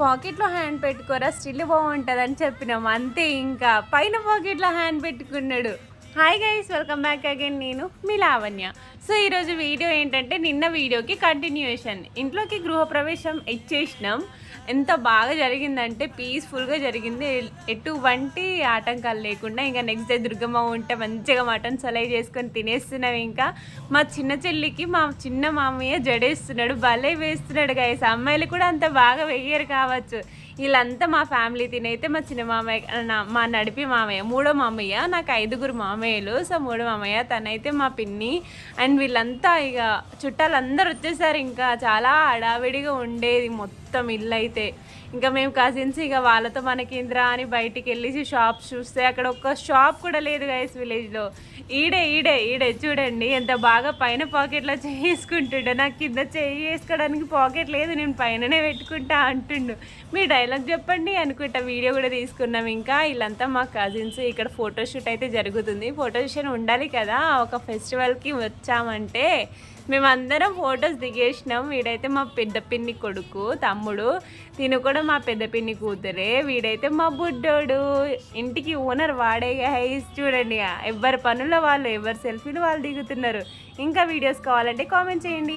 పాకెట్లో హ్యాండ్ పెట్టుకోరా స్టిల్ బాగుంటుందని చెప్పినాం అంతే. ఇంకా పైన పాకెట్లో హ్యాండ్ పెట్టుకున్నాడు. Hi guys, welcome back again. నేను మీ లావణ్య. సో ఈరోజు వీడియో ఏంటంటే నిన్న వీడియోకి కంటిన్యూయేషన్. ఇంట్లోకి గృహప్రవేశం ఇచ్చేసినాం. ఎంత బాగా జరిగిందంటే పీస్ఫుల్గా జరిగింది, ఎటువంటి ఆటంకాలు లేకుండా. ఇంకా నెక్స్ట్ డే దుర్గమ్మ ఉంటే మంచిగా మటన్ సలై చేసుకొని తినేస్తున్నాం. ఇంకా మా చిన్న చెల్లికి మా చిన్న మామయ్య జడేస్తున్నాడు, భలే వేస్తున్నాడు గైస్. అమ్మాయిలు కూడా అంత బాగా వెయ్యరు కావచ్చు. వీళ్ళంతా మా ఫ్యామిలీ తినైతే మా చిన్న మామయ్య, మా నడిపి మామయ్య, మూడో మామయ్య, నాకు 5 మామయ్యలు. సో మూడో మామయ్య తనైతే మా పిన్ని అండ్ వీళ్ళంతా ఇక చుట్టాలందరూ వచ్చేసారు. ఇంకా చాలా హడావిడిగా ఉండేది మొత్తం ఇల్లు అయితే. ఇంకా మేము కజిన్స్ ఇక వాళ్ళతో మనకేంద్రా అని బయటికి వెళ్ళేసి షాప్స్ చూస్తే అక్కడ ఒక్క షాప్ కూడా లేదు గైస్ విలేజ్లో. ఈడే ఈడే ఈడే చూడండి ఎంత బాగా పైన పాకెట్లో చేసుకుంటుండే. నాకు కింద వేసుకోవడానికి పాకెట్ లేదు, నేను పైననే పెట్టుకుంటా అంటుండు. మీ డైలాగ్ చెప్పండి అనుకుంటా. వీడియో కూడా తీసుకున్నాం. ఇంకా వీళ్ళంతా మా కజిన్స్. ఇక్కడ ఫోటోషూట్ అయితే జరుగుతుంది. ఫోటోషూట్ ఉండాలి కదా, ఒక ఫెస్టివల్కి వచ్చామంటే మేమందరం ఫొటోస్ దిగేసినాం. వీడైతే మా పెద్ద పిన్ని కొడుకు తమ్ముడు, తిను కూడా మా పెద్ద పిన్ని కూతురే. వీడైతే మా బుడ్డోడు, ఇంటికి ఓనర్ వాడే గైస్. చూడండి ఎవరి పనుల వాళ్ళు, ఎవరి సెల్ఫీలు వాళ్ళు దిగుతున్నారు. ఇంకా వీడియోస్ కావాలంటే కామెంట్ చేయండి.